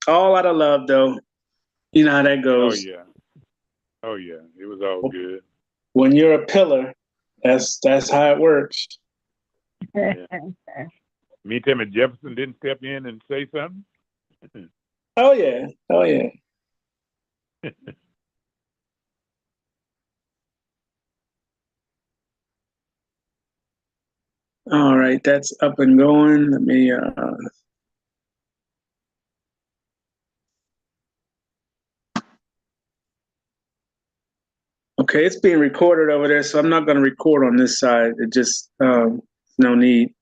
All out of love, though. You know how that Oh goes. yeah. Oh yeah. It was all good. When you're a pillar, that's how it works. Yeah. Me, Tim, and Jefferson didn't step in and say something. Oh yeah, oh yeah. All right, that's up and going. Let me. Okay, it's being recorded over there, so I'm not going to record on this side. It just no need.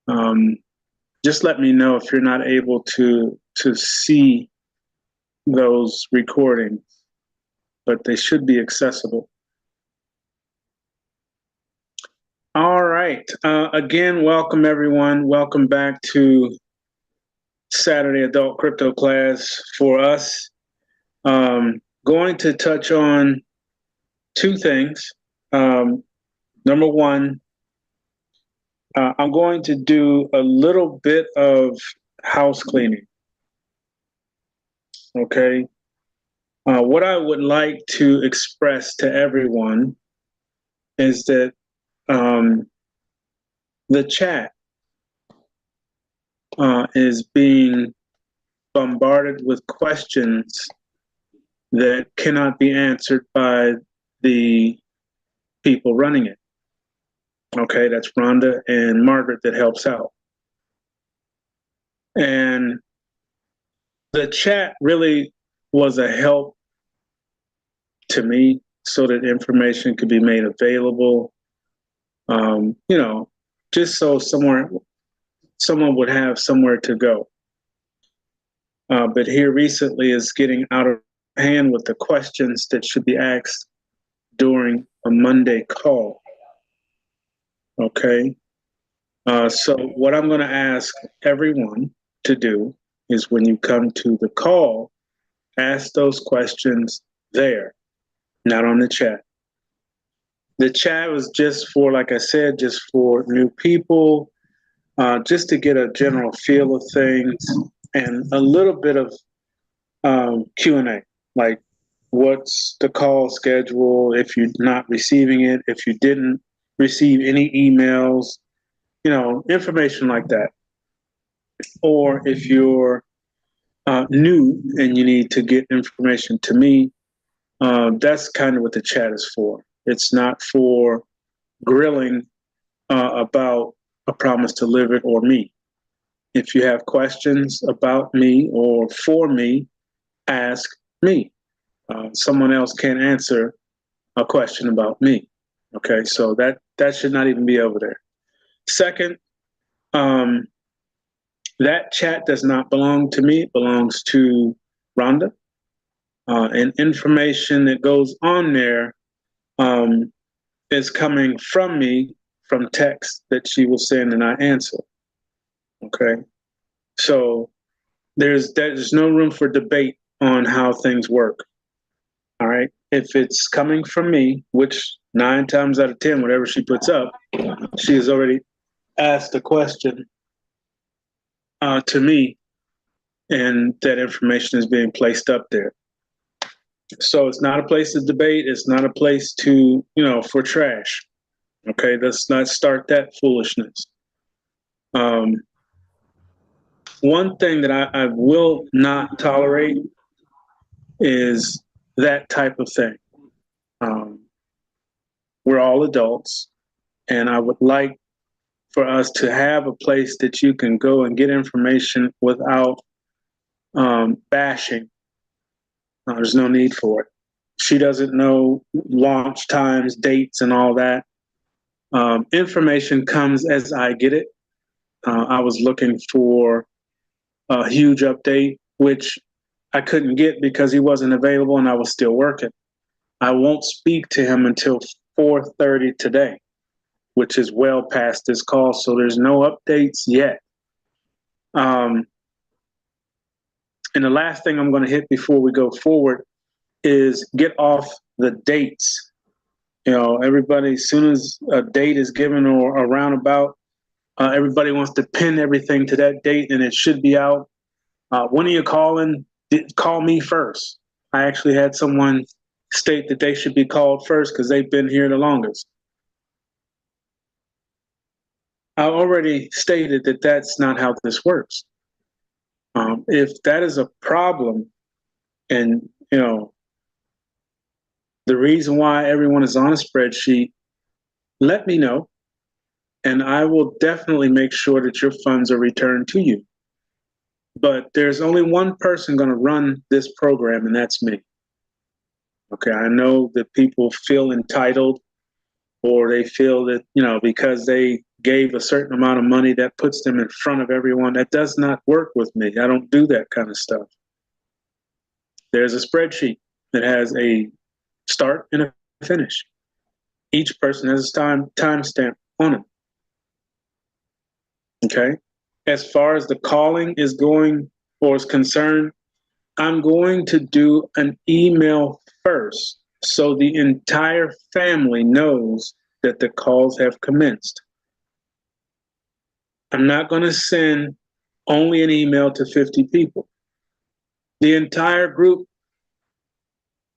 Um, just let me know if you're not able to see those recordings, but they should be accessible. All right. Again, welcome everyone. Welcome back to Saturday Adult Crypto class for us. Going to touch on two things. Um, Number one, I'm going to do a little bit of house cleaning. Okay. What I would like to express to everyone is that um, the chat is being bombarded with questions that cannot be answered by the people running it. Okay, that's Rhonda and Margaret that helps out. And the chat really was a help to me so that information could be made available. You know, just so someone would have somewhere to go. But here recently is getting out of hand with the questions that should be asked during a Monday call. Okay. So what I'm going to ask everyone to do is when you come to the call, ask those questions there, not on the chat. The chat was just for, like I said, just for new people, just to get a general feel of things and a little bit of Q&A, like what's the call schedule if you're not receiving it, if you didn't receive any emails, information like that. Or if you're new and you need to get information to me, that's kind of what the chat is for. It's not for grilling about a promise to live it or me. If you have questions about me or for me, ask me. Someone else can't answer a question about me. Okay, so that should not even be over there. Second, um, that chat does not belong to me. It belongs to Rhonda. And information that goes on there um, is coming from me from text that she will send and I answer. Okay, so there's no room for debate on how things work. All right, if it's coming from me, which 9 times out of 10, whatever she puts up, she has already asked a question to me, and that information is being placed up there. So it's not a place to debate. It's not a place to, for trash. Okay, let's not start that foolishness. Um, One thing that I will not tolerate is that type of thing. Um, we're all adults, and I would like for us to have a place that you can go and get information without bashing. There's no need for it. She doesn't know launch times, dates, and all that. Information comes as I get it. I was looking for a huge update, which I couldn't get because he wasn't available and I was still working. I won't speak to him until 4:30 today, which is well past this call. So there's no updates yet. Um, and the last thing I'm going to hit before we go forward is get off the dates. Everybody, as soon as a date is given or a roundabout, everybody wants to pin everything to that date and it should be out. When are you calling? Call me first. I actually had someone state that they should be called first because they've been here the longest. I already stated that that's not how this works. If that is a problem, and the reason why everyone is on a spreadsheet, let me know, and I will definitely make sure that your funds are returned to you. But there's only one person going to run this program, and that's me. Okay, I know that people feel entitled, or they feel that, because they gave a certain amount of money, that puts them in front of everyone. That does not work with me. I don't do that kind of stuff. There's a spreadsheet that has a start and a finish. Each person has a timestamp on it. Okay. As far as the calling is going or is concerned, I'm going to do an email first so the entire family knows that the calls have commenced. I'm not going to send only an email to 50 people. The entire group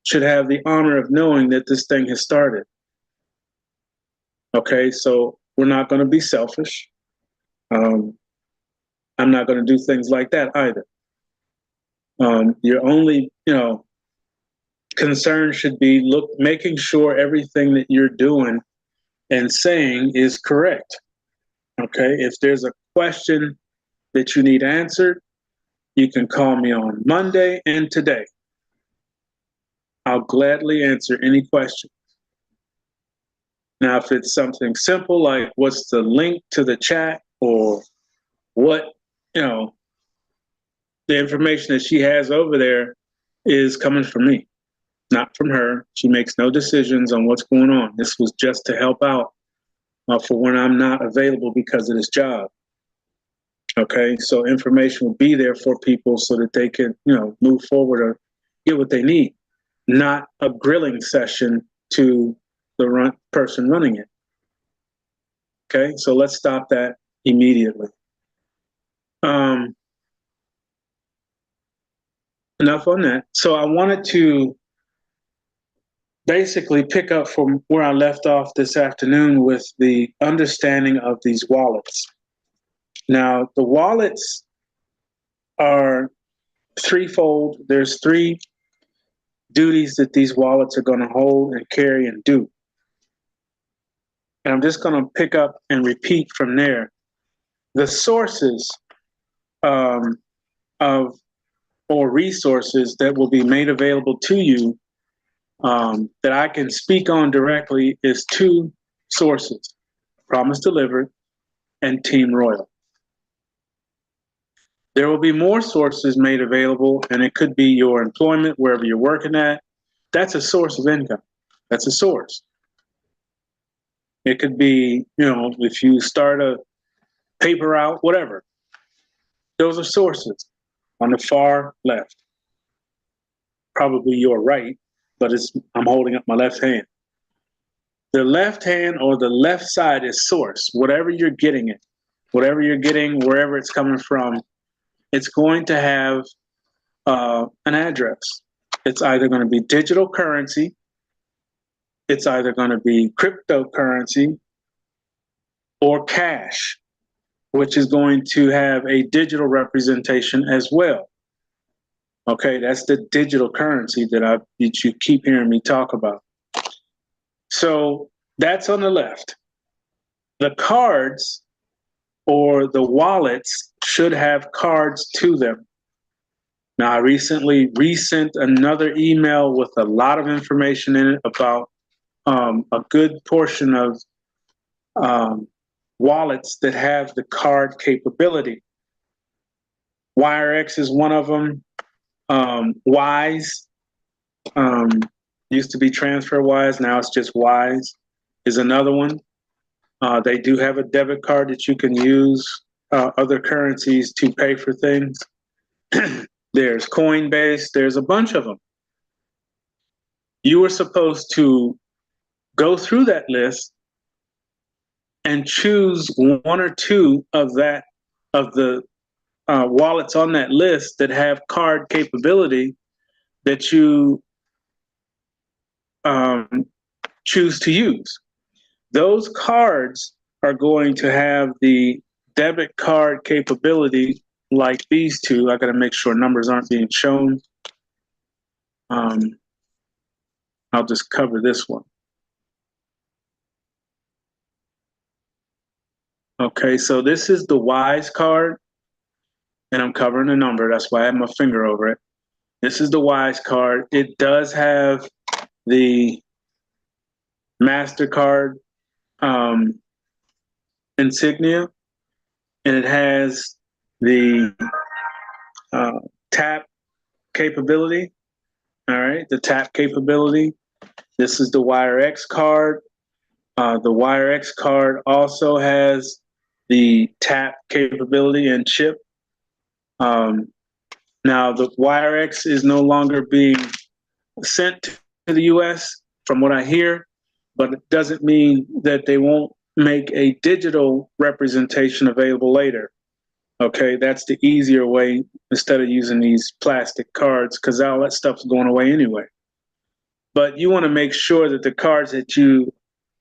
should have the honor of knowing that this thing has started. Okay, so we're not going to be selfish. I'm not going to do things like that either. Your only, concern should be making sure everything that you're doing and saying is correct. Okay, if there's a question that you need answered, you can call me on Monday and today. I'll gladly answer any question. Now, if it's something simple like what's the link to the chat, or what, the information that she has over there is coming from me, not from her. She makes no decisions on what's going on. This was just to help out for when I'm not available because of this job. Okay, so information will be there for people so that they can, move forward or get what they need, not a grilling session to the person running it. Okay, so let's stop that immediately. Enough on that. So I wanted to basically pick up from where I left off this afternoon with the understanding of these wallets. Now, the wallets are threefold. There's three duties that these wallets are going to hold and carry and do. And I'm just going to pick up and repeat from there. The sources of or resources that will be made available to you that I can speak on directly is two sources: Promise Delivered and Team Royal. There will be more sources made available, and it could be your employment, wherever you're working at. That's a source of income. That's a source. It could be, if you start a paper route, whatever. Those are sources on the far left. Probably your right, but I'm holding up my left hand. The left hand or the left side is source. Whatever you're getting it, whatever you're getting, wherever it's coming from, it's going to have an address. It's either going to be digital currency, it's either going to be cryptocurrency, or cash, which is going to have a digital representation as well. Okay, that's the digital currency that you keep hearing me talk about. So that's on the left. The cards or the wallets should have cards to them. Now, I recently resent another email with a lot of information in it about a good portion of wallets that have the card capability. WireX is one of them. Wise used to be TransferWise, now it's just Wise is another one. They do have a debit card that you can use other currencies to pay for things. There's Coinbase, there's a bunch of them. You were supposed to go through that list and choose one or two of the wallets on that list that have card capability that you choose to use. Those cards are going to have the debit card capability like these two. I got to make sure numbers aren't being shown. I'll just cover this one. Okay, so this is the Wise card, and I'm covering a number. That's why I have my finger over it. This is the Wise card. It does have the MasterCard insignia, and it has the tap capability. All right, the tap capability. This is the WireX card. The WireX card also has the tap capability and chip. Now, the WireX is no longer being sent to the US, from what I hear, but it doesn't mean that they won't make a digital representation available later. Okay, that's the easier way instead of using these plastic cards, because all that stuff's going away anyway. But you want to make sure that the cards that you,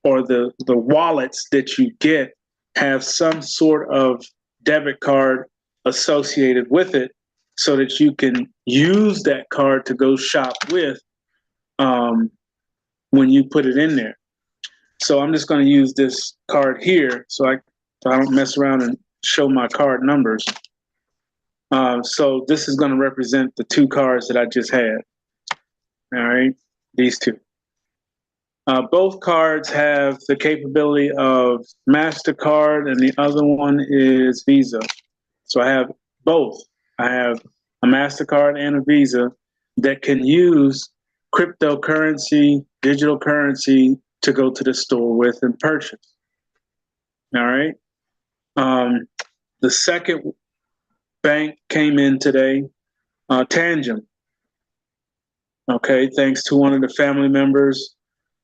or the wallets that you get, have some sort of debit card associated with it so that you can use that card to go shop with when you put it in there. So I'm just going to use this card here so I don't mess around and show my card numbers. So this is going to represent the two cards that I just had. All right, these two. Both cards have the capability of MasterCard, and the other one is Visa. So I have both. I have a MasterCard and a Visa that can use cryptocurrency, digital currency, to go to the store with and purchase. All right. The second bank came in today, Tangent. Okay, thanks to one of the family members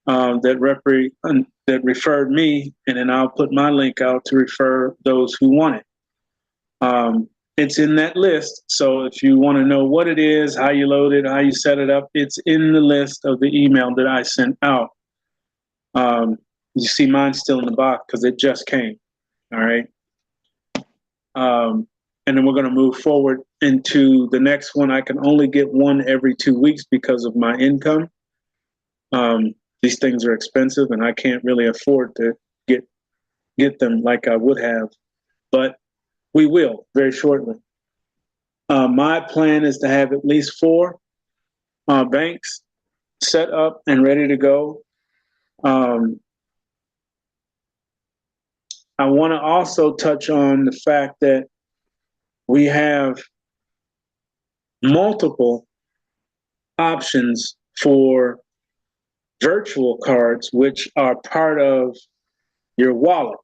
that referred me, and then I'll put my link out to refer those who want it. It's in that list, so if you want to know what it is, how you load it, how you set it up, it's in the list of the email that I sent out. You see mine still in the box because it just came. All right. And then we're going to move forward into the next one. I can only get one every 2 weeks because of my income. These things are expensive, and I can't really afford to get them like I would have, but we will very shortly. My plan is to have at least 4 banks set up and ready to go. I want to also touch on the fact that we have multiple options for virtual cards, which are part of your wallet.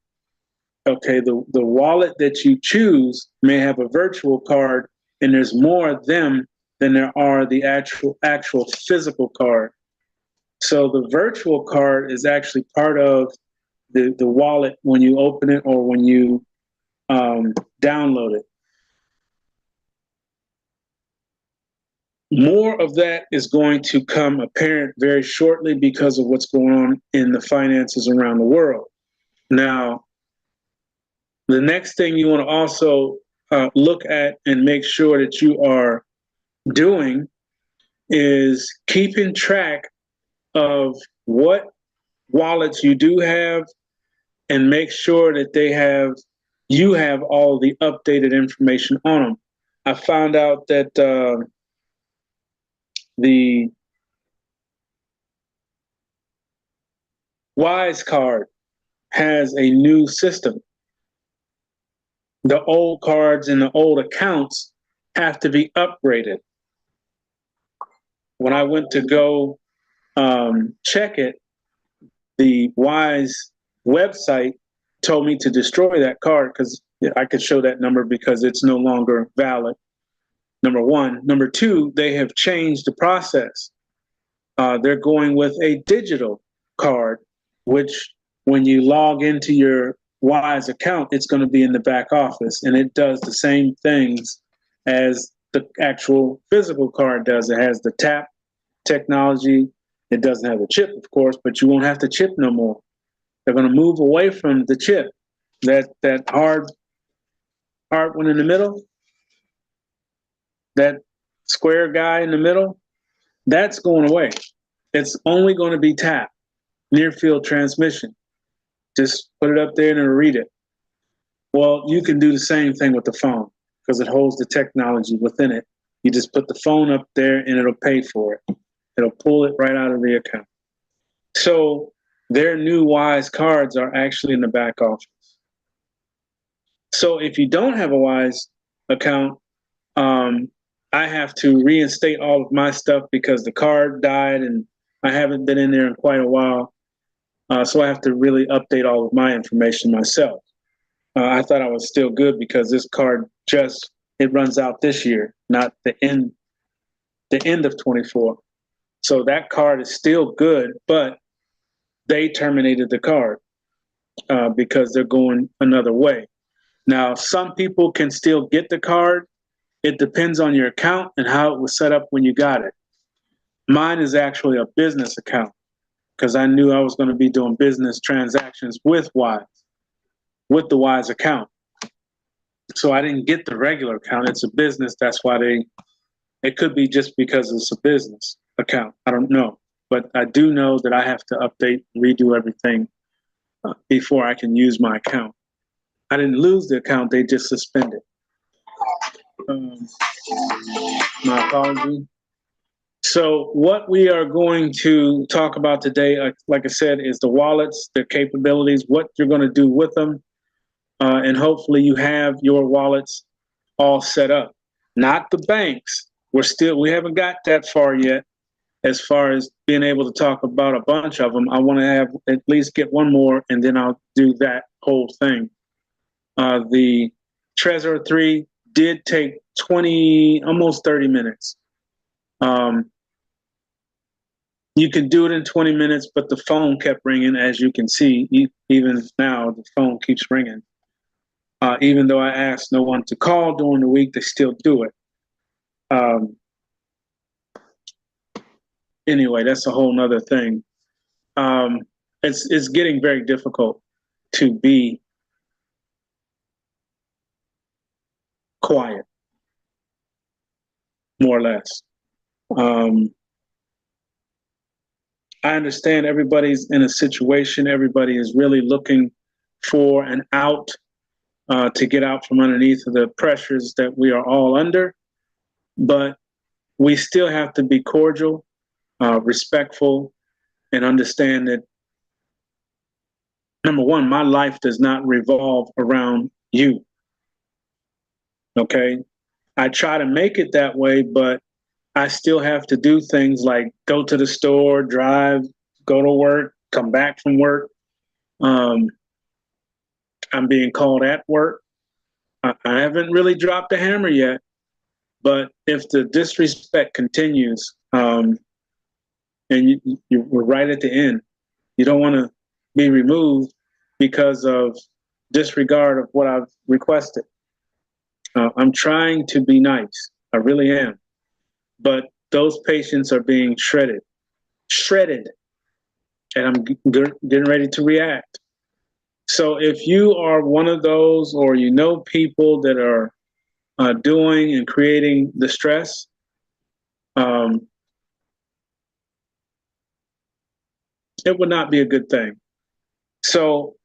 Okay, the wallet that you choose may have a virtual card, and there's more of them than there are the actual physical card. So the virtual card is actually part of the wallet when you open it or when you download it. More of that is going to come apparent very shortly because of what's going on in the finances around the world. Now, the next thing you want to also look at and make sure that you are doing is keeping track of what wallets you do have, and make sure that you have all the updated information on them. I found out that the Wise card has a new system. The old cards and the old accounts have to be upgraded. When I went to go check it, the Wise website told me to destroy that card because I could show that number because it's no longer valid. Number one. Number two, they have changed the process. They're going with a digital card, which when you log into your Wise account, it's going to be in the back office, and it does the same things as the actual physical card does. It has the tap technology. It doesn't have the chip, of course, but you won't have the chip no more. They're going to move away from the chip. That hard one in the middle, that square guy in the middle, that's going away. It's only going to be tap, near field transmission. Just put it up there and it'll read it. Well, you can do the same thing with the phone because it holds the technology within it. You just put the phone up there and it'll pay for it. It'll pull it right out of the account. So their new Wise cards are actually in the back office. So if you don't have a Wise account, I have to reinstate all of my stuff because the card died and I haven't been in there in quite a while. So I have to really update all of my information myself. I thought I was still good because this card it runs out this year, not the end of 24. So that card is still good, but they terminated the card because they're going another way. Now, some people can still get the card. It depends on your account and how it was set up when you got it. Mine is actually a business account because I knew I was going to be doing business transactions with the Wise account. So I didn't get the regular account. It's a business. That's why it could be just because it's a business account. I don't know. But I do know that I have to update, redo everything before I can use my account. I didn't lose the account. They just suspended. My apology. So what we are going to talk about today, like I said, is the wallets, the capabilities, what you're going to do with them. And hopefully you have your wallets all set up. Not the banks. We haven't got that far yet as far as being able to talk about a bunch of them. I want to have at least get one more, and then I'll do that whole thing. The Trezor 3 did take almost 30 minutes. You could do it in 20 minutes, but the phone kept ringing, as you can see. Even now, the phone keeps ringing. Even though I asked no one to call during the week, they still do it. Anyway, that's a whole nother thing. It's getting very difficult to be quiet, more or less. I understand everybody's in a situation. Everybody is really looking for an out to get out from underneath the pressures that we are all under. But we still have to be cordial, respectful, and understand that, number one, my life does not revolve around you. Okay? I try to make it that way, but I still have to do things like go to the store, drive, go to work, come back from work. I'm being called at work. I haven't really dropped the hammer yet, but if the disrespect continues, and we're right at the end, you don't want to be removed because of disregard of what I've requested. I'm trying to be nice. I really am. But those patients are being shredded, and I'm getting ready to react. So if you are one of those, or you know people that are doing and creating the stress, it would not be a good thing. So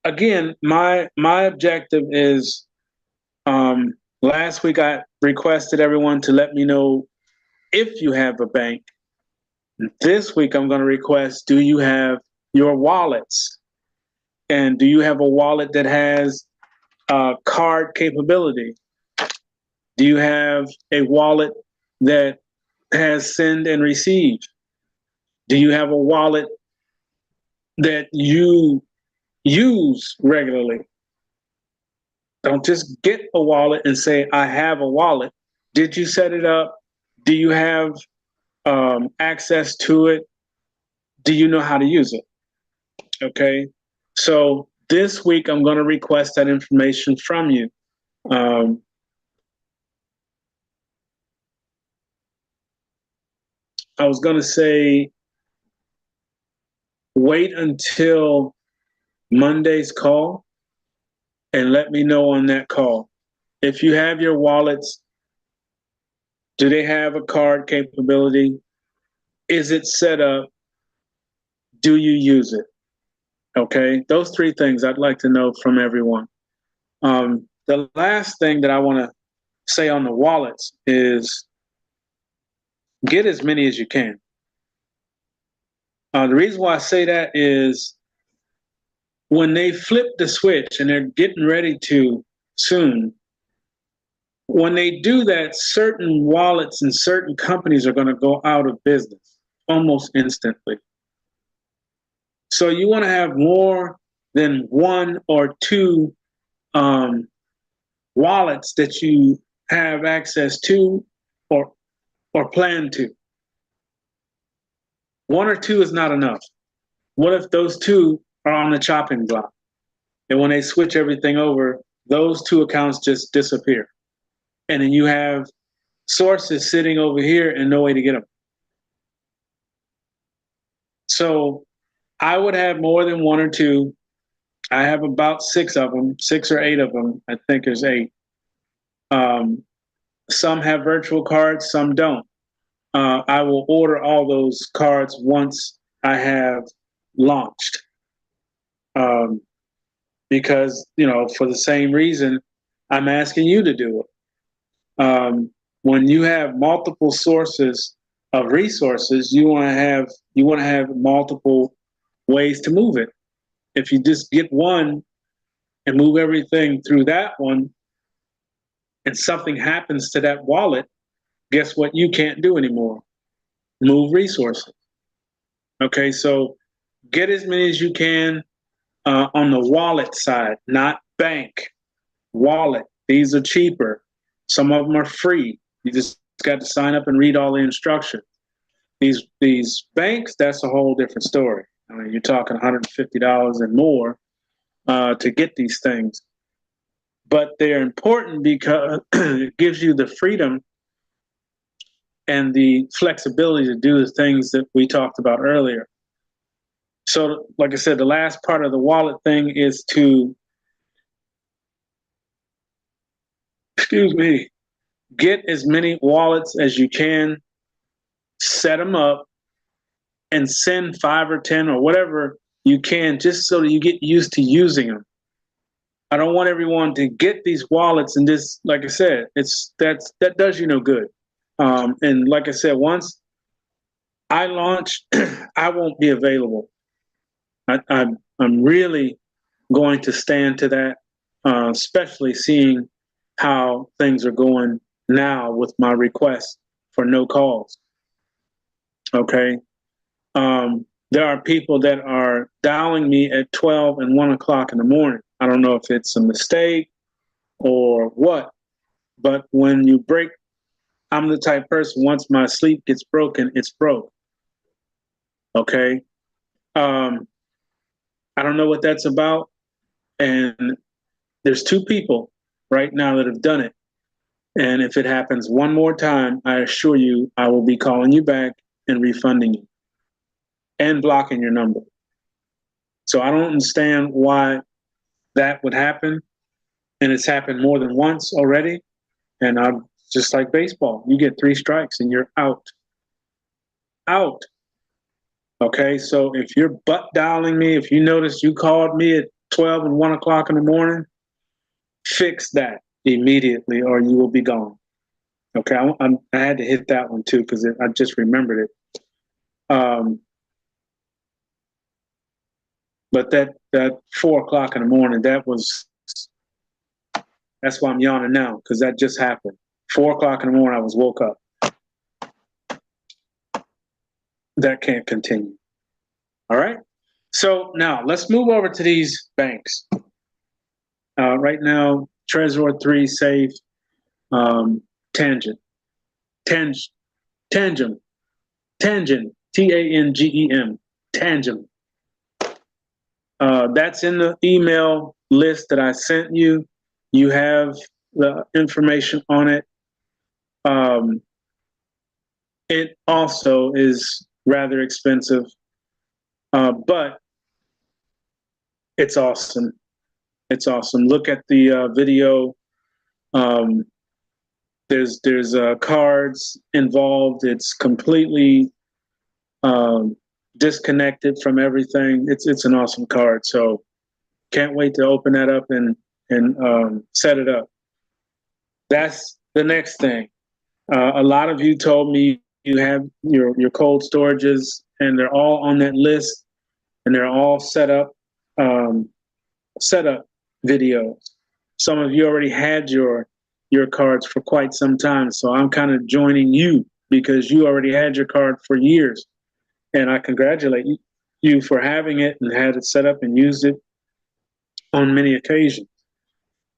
again, my objective is, last week I requested everyone to let me know if you have a bank. This week I'm going to request, do you have your wallets? And do you have a wallet that has card capability? Do you have a wallet that has send and receive? Do you have a wallet that you use regularly? Don't just get a wallet and say, I have a wallet. Did you set it up? Do you have access to it? Do you know how to use it? Okay. So this week, I'm going to request that information from you. I was going to say, wait until Monday's call and let me know on that call. If you have your wallets, do they have a card capability? Is it set up? Do you use it? Okay, those three things I'd like to know from everyone. The last thing that I want to say on the wallets is get as many as you can. The reason why I say that is when they flip the switch, and they're getting ready to soon, when they do that, certain wallets and certain companies are going to go out of business almost instantly. So you want to have more than one or two wallets that you have access to or plan to. One or two is not enough. What if those two are on the chopping block? And when they switch everything over, those two accounts just disappear. And then you have sources sitting over here and no way to get them. So I would have more than one or two. I have about 6 of them, 6 or 8 of them. I think there's 8. Some have virtual cards, some don't. I will order all those cards once I have launched. Because, for the same reason, I'm asking you to do it. When you have multiple sources of resources, you want to have multiple ways to move it. If you just get one and move everything through that one, and something happens to that wallet, guess what you can't do anymore? Move resources. Okay, so get as many as you can on the wallet side, not bank. Wallet. These are cheaper. Some of them are free. You just got to sign up and read all the instructions. These banks, that's a whole different story. I mean, you're talking $150 and more to get these things. But they're important because it gives you the freedom and the flexibility to do the things that we talked about earlier. So, like I said, the last part of the wallet thing is to, get as many wallets as you can, set them up, and send 5 or 10 or whatever you can, just so that you get used to using them. I don't want everyone to get these wallets and just, like I said, that does you no good. And like I said, once I launch, I won't be available. I'm really going to stand to that, especially seeing how things are going now with my request for no calls. Okay. There are people that are dialing me at 12 and 1 o'clock in the morning. I don't know if it's a mistake or what, but when you break, I'm the type person, once my sleep gets broken, it's broke. Okay. I don't know what that's about. And there's 2 people right now that have done it. And if it happens one more time, I assure you, I will be calling you back and refunding you and blocking your number. So I don't understand why that would happen. And it's happened more than once already. And I'm just like baseball. You get 3 strikes and you're out. Out. Okay. So if you're butt dialing me, if you notice you called me at 12 and 1 o'clock in the morning, fix that immediately or you will be gone. Okay. I had to hit that one too, because I just remembered it. But that 4 o'clock in the morning, that's why I'm yawning now, because that just happened. 4 o'clock in the morning, I was woke up. That can't continue. All right. So now let's move over to these banks. Right now, Trezor 3 Safe, Tangent, Tangem, Tangent, Tangem. That's in the email list that I sent you. You have the information on it. It also is rather expensive, but it's awesome. It's awesome. Look at the video. Um, there's cards involved. It's completely disconnected from everything. It's an awesome card. So can't wait to open that up and set it up. That's the next thing. A lot of you told me you have your cold storages, and they're all on that list, and they're all setup videos. Some of you already had your cards for quite some time, so I'm kind of joining you because you already had your card for years, and I congratulate you for having it and had it set up and used it on many occasions.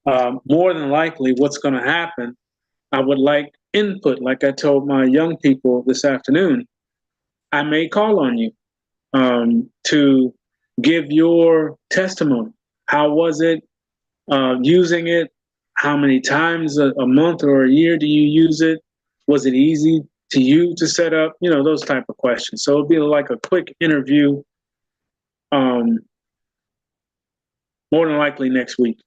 More than likely, what's going to happen, I would like input, like I told my young people this afternoon. I may call on you to give your testimony. How was it using it? How many times a month or a year do you use it? Was it easy to you to set up? You know, those type of questions. So it'll be like a quick interview, more than likely next week.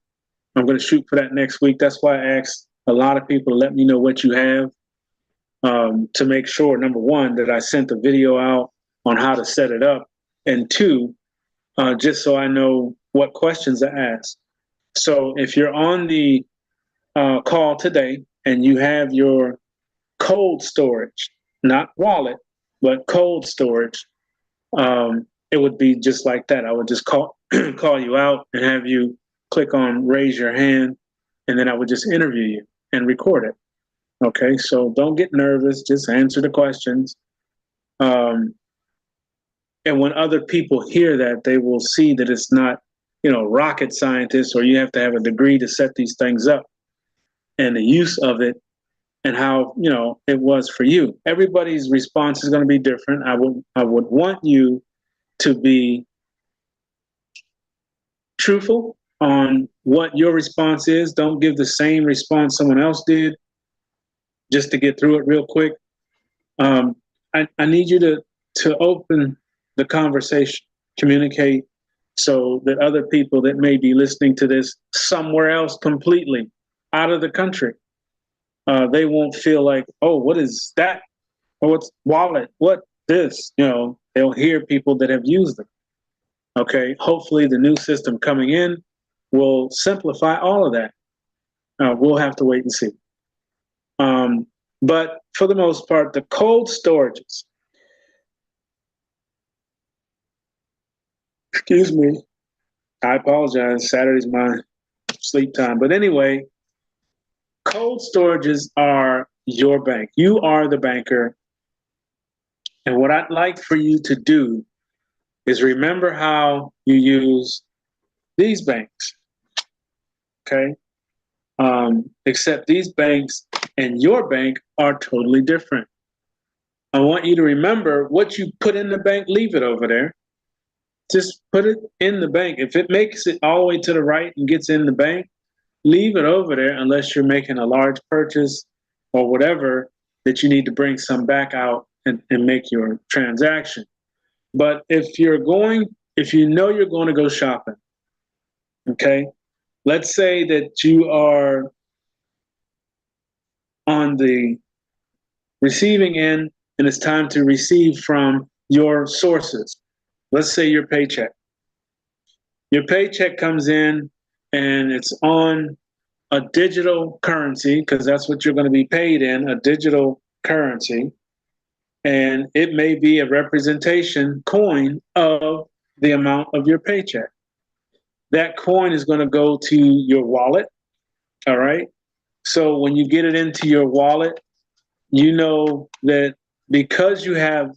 I'm going to shoot for that next week. That's why I asked a lot of people to let me know what you have, to make sure, number one, that I sent the video out on how to set it up, and two, just so I know what questions to ask. So if you're on the call today and you have your cold storage, not wallet, but cold storage, it would be just like that. I would just call you out and have you click on raise your hand, and then I would just interview you and record it. Okay, so don't get nervous, just answer the questions. And when other people hear that, they will see that it's not, rocket scientists, or you have to have a degree to set these things up, and the use of it and how, it was for you. Everybody's response is going to be different. I would want you to be truthful on what your response is. Don't give the same response someone else did just to get through it real quick. I need you to open the conversation, communicate, so that other people that may be listening to this somewhere else completely out of the country, they won't feel like, oh, what is that? Or what's wallet? What this? They'll hear people that have used them. Okay, hopefully the new system coming in will simplify all of that. We'll have to wait and see. But for the most part, the cold storages, excuse me, I apologize. Saturday's my sleep time. But anyway, cold storages are your bank. You are the banker. And what I'd like for you to do is remember how you use these banks. Okay? Except these banks and your bank are totally different. I want you to remember what you put in the bank, leave it over there. Just put it in the bank. If it makes it all the way to the right and gets in the bank, leave it over there unless you're making a large purchase or whatever that you need to bring some back out and make your transaction. But if you know you're going to go shopping, okay, let's say that you are on the receiving end and it's time to receive from your sources. Let's say your paycheck. Your paycheck comes in and it's on a digital currency, because that's what you're going to be paid in, a digital currency. And it may be a representation coin of the amount of your paycheck. That coin is going to go to your wallet. All right. So when you get it into your wallet, you know that because you have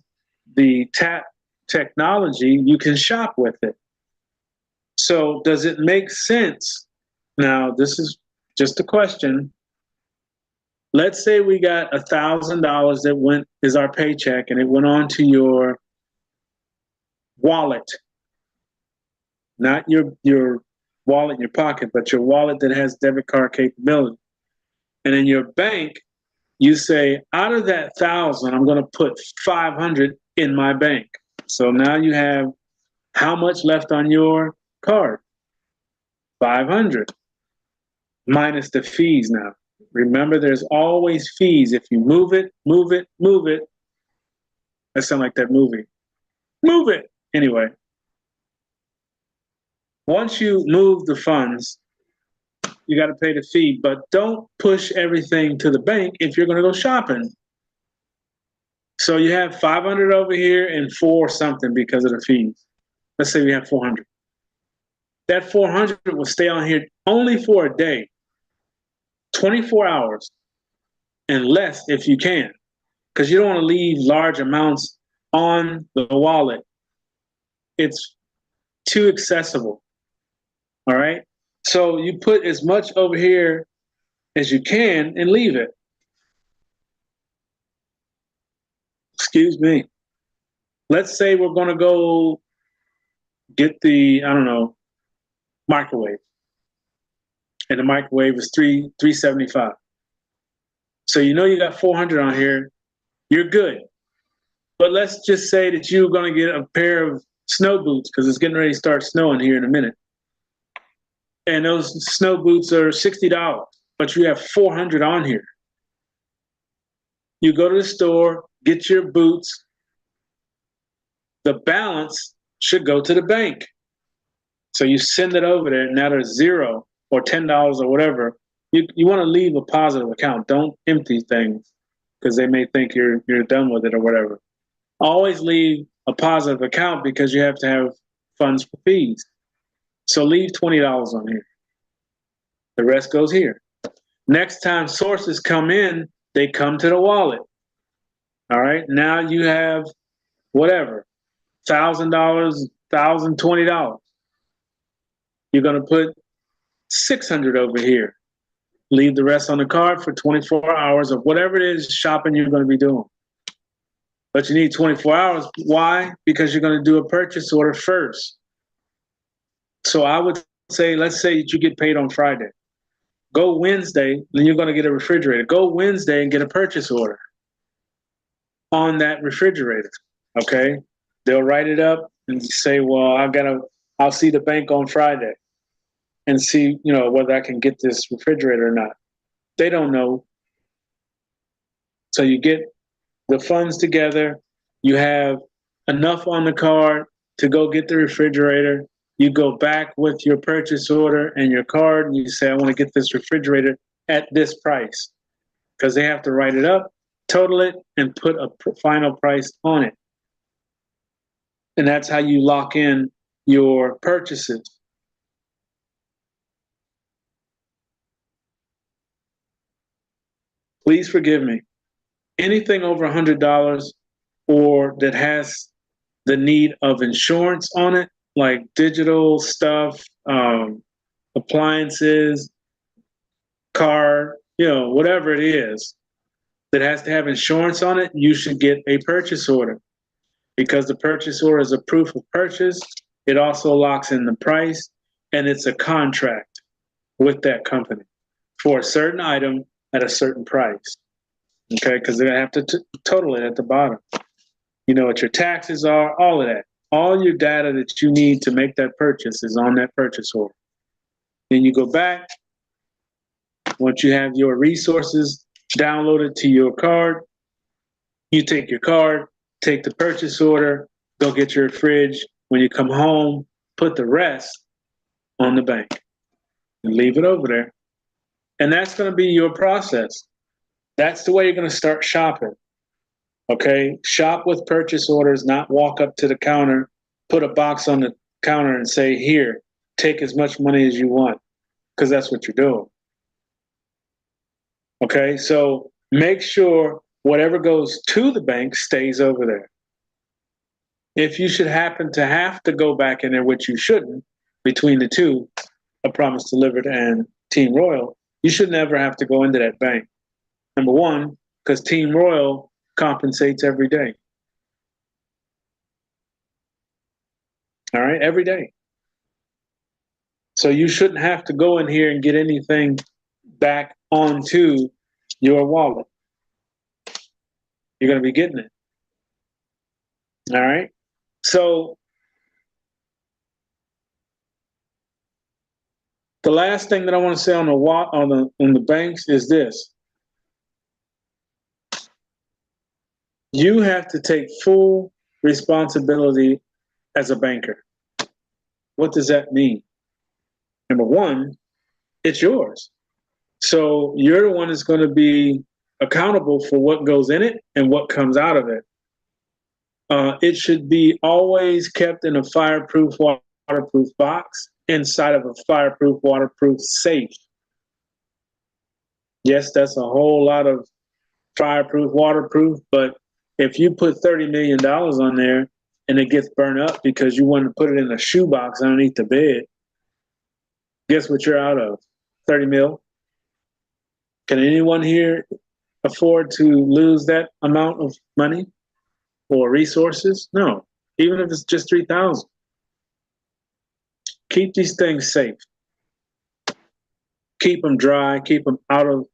the tap technology, you can shop with it. So does it make sense? Now, this is just a question. Let's say we got $1,000 that is our paycheck, and it went on to your wallet. not your wallet in your pocket, but your wallet that has debit card capability. And in your bank, you say, out of that 1,000, I'm going to put 500 in my bank. So now you have how much left on your card? 500 minus the fees now. Remember, there's always fees. If you move it, move it, move it. That sounds like that movie. Move it. Anyway, once you move the funds, you got to pay the fee, but don't push everything to the bank if you're going to go shopping. So you have 500 over here and 4 something because of the fees. Let's say we have 400. That 400 will stay on here only for a day, 24 hours, and less if you can, because you don't want to leave large amounts on the wallet. It's too accessible. All right. So you put as much over here as you can and leave it. Excuse me. Let's say we're going to go get the, I don't know, microwave. And the microwave is $375. So you know you got 400 on here. You're good. But let's just say that you're going to get a pair of snow boots because it's getting ready to start snowing here in a minute. And those snow boots are $60, but you have 400 on here. You go to the store, get your boots. The balance should go to the bank. So you send it over there, and now there's $0 or $10 or whatever. You want to leave a positive account. Don't empty things because they may think you're done with it or whatever. Always leave a positive account because you have to have funds for fees. So leave $20 on here. The rest goes here. Next time sources come in, they come to the wallet. All right. Now you have whatever, $1,000, $1,020. You're going to put 600 over here. Leave the rest on the card for 24 hours of whatever it is shopping you're going to be doing. But you need 24 hours. Why? Because you're going to do a purchase order first. So I would say, let's say that you get paid on Friday. Go Wednesday, then you're going to get a refrigerator. Go Wednesday and get a purchase order on that refrigerator. Okay? They'll write it up and say, well, I'll see the bank on Friday and see, whether I can get this refrigerator or not. They don't know. So you get the funds together. You have enough on the card to go get the refrigerator. You go back with your purchase order and your card, and you say, I want to get this refrigerator at this price, because they have to write it up, total it, and put a final price on it. And that's how you lock in your purchases. Please forgive me. Anything over $100 or that has the need of insurance on it, like digital stuff, appliances, car, whatever it is that has to have insurance on it, you should get a purchase order, because the purchase order is a proof of purchase. It also locks in the price, and it's a contract with that company for a certain item at a certain price. Okay, because they're going to have to total it at the bottom. You know what your taxes are, all of that. All your data that you need to make that purchase is on that purchase order. Then you go back. Once you have your resources downloaded to your card, you take your card, take the purchase order, go get your fridge. When you come home, put the rest on the bank and leave it over there. And that's going to be your process. That's the way you're going to start shopping. Okay? Shop with purchase orders, not walk up to the counter, put a box on the counter and say, here, take as much money as you want, because that's what you're doing. Okay? So make sure whatever goes to the bank stays over there. If you should happen to have to go back in there, which you shouldn't, between the two, A Promise Delivered and Team Royal, you should never have to go into that bank. Number one, because Team Royal compensates every day. All right, every day. So you shouldn't have to go in here and get anything back onto your wallet. You're going to be getting it. All right. So the last thing that I want to say on the banks is this: you have to take full responsibility as a banker. What does that mean? Number one, it's yours. So you're the one that's going to be accountable for what goes in it and what comes out of it. It should be always kept in a fireproof, waterproof box inside of a fireproof, waterproof safe. Yes, that's a whole lot of fireproof, waterproof, but if you put $30 million on there and it gets burned up because you want to put it in a shoebox underneath the bed, guess what you're out of? 30 mil. Can anyone here afford to lose that amount of money or resources? No, even if it's just 3,000. Keep these things safe. Keep them dry, keep them out of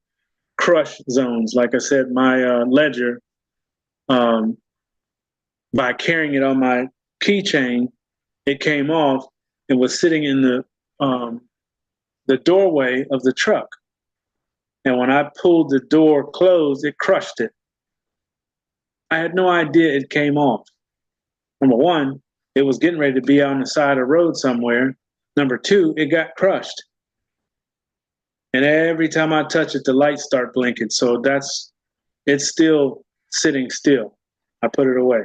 crush zones. Like I said, my ledger, by carrying it on my keychain, it came off and was sitting in the doorway of the truck. And when I pulled the door closed, it crushed it. I had no idea it came off. Number one, it was getting ready to be on the side of the road somewhere. Number two, it got crushed. And every time I touch it, the lights start blinking. So it's still sitting still. I put it away.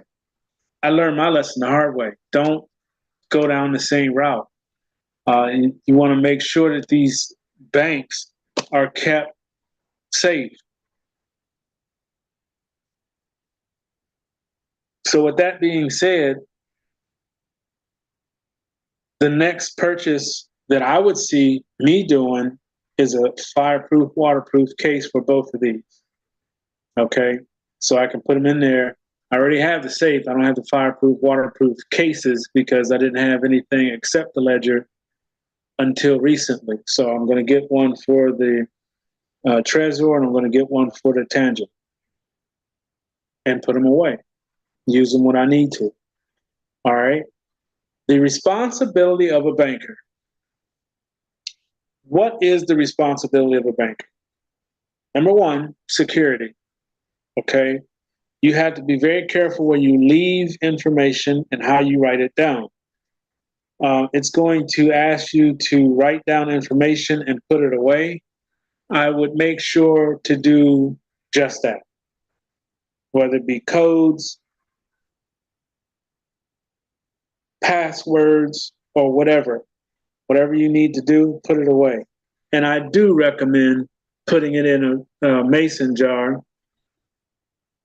I learned my lesson the hard way. Don't go down the same route. And you want to make sure that these banks are kept safe. So with that being said, the next purchase that I would see me doing is a fireproof, waterproof case for both of these. Okay, so I can put them in there. I already have the safe. I don't have the fireproof, waterproof cases because I didn't have anything except the ledger until recently. So I'm going to get one for the Trezor and I'm going to get one for the Tangent and put them away. Use them when I need to. All right. The responsibility of a banker. What is the responsibility of a banker? Number one, security. Okay. You have to be very careful where you leave information and how you write it down. It's going to ask you to write down information and put it away. I would make sure to do just that, whether it be codes, passwords, or whatever. Whatever you need to do, put it away. And I do recommend putting it in a mason jar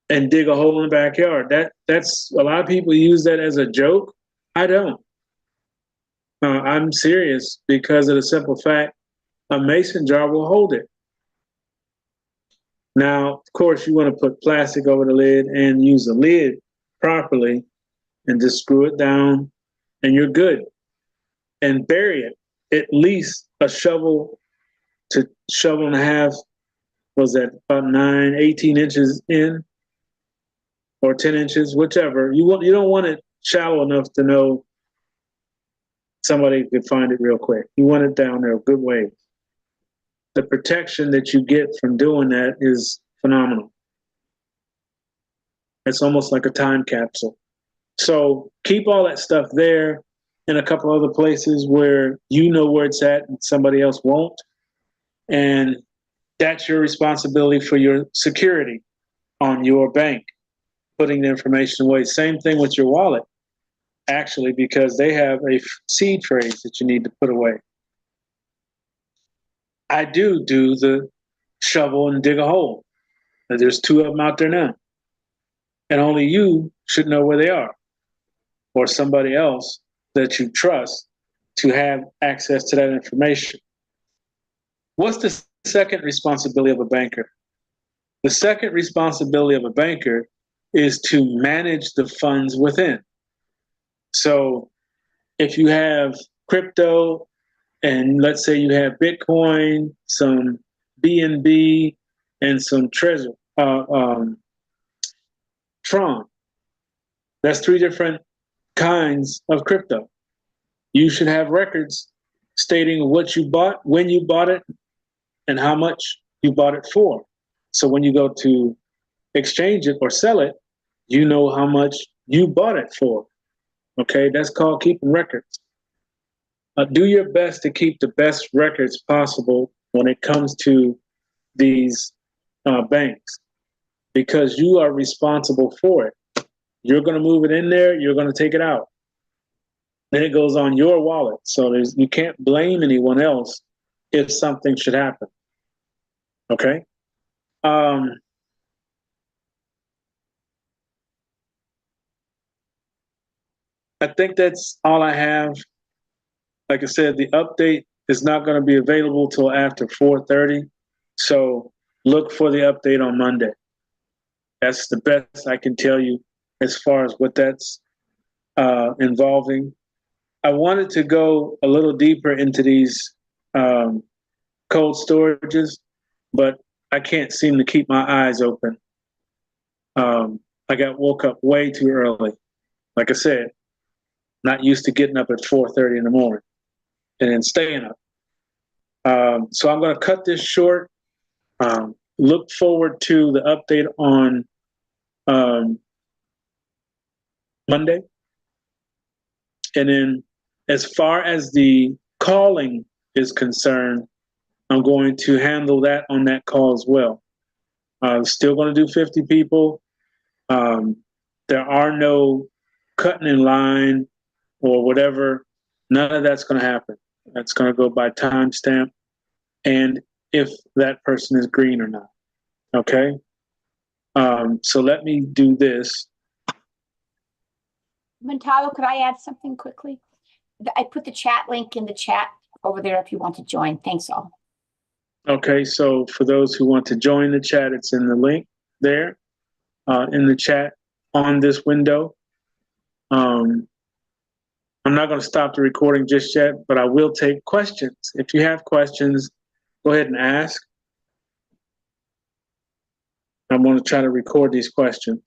and dig a hole in the backyard. That's a lot of people use that as a joke. I don't. I'm serious because of the simple fact a mason jar will hold it. Now, of course, you want to put plastic over the lid and use the lid properly and just screw it down and you're good. And bury it at least a shovel to shovel and a half. Was that about 18 inches in or 10 inches, whichever. You don't want it shallow enough to know somebody could find it real quick. You want it down there a good way. The protection that you get from doing that is phenomenal. It's almost like a time capsule. So keep all that stuff there in a couple other places where you know where it's at and somebody else won't. And that's your responsibility for your security on your bank, putting the information away. Same thing with your wallet, actually, because they have a seed phrase that you need to put away. I do the shovel and dig a hole. There's two of them out there now. And only you should know where they are, or somebody else that you trust to have access to that information. What's the second responsibility of a banker? The second responsibility of a banker is to manage the funds within. So if you have crypto and let's say you have Bitcoin, some BNB, and some Tron. That's three different kinds of crypto. You should have records stating what you bought, when you bought it, and how much you bought it for. So when you go to exchange it or sell it, you know how much you bought it for. Okay, that's called keeping records. Do your best to keep the best records possible when it comes to these banks, because you are responsible for it. You're going to move it in there, you're going to take it out. Then it goes on your wallet. So you can't blame anyone else if something should happen. Okay? I think that's all I have. Like I said, the update is not going to be available till after 4:30. So look for the update on Monday. That's the best I can tell you as far as what that's involving. I wanted to go a little deeper into these cold storages, but I can't seem to keep my eyes open. I got woke up way too early. Like I said, not used to getting up at 4:30 in the morning and then staying up. So I'm going to cut this short. Look forward to the update on Monday. And then as far as the calling is concerned, I'm going to handle that on that call as well. Still going to do 50 people. There are no cutting in line or whatever. None of that's going to happen. That's going to go by timestamp and if that person is green or not. Okay? So let me do this. Montalvo, could I add something quickly? I put the chat link in the chat over there if you want to join. Thanks all. Okay, so for those who want to join the chat, it's in the link there, in the chat on this window. I'm not going to stop the recording just yet, but I will take questions. If you have questions, go ahead and ask. I'm going to try to record these questions.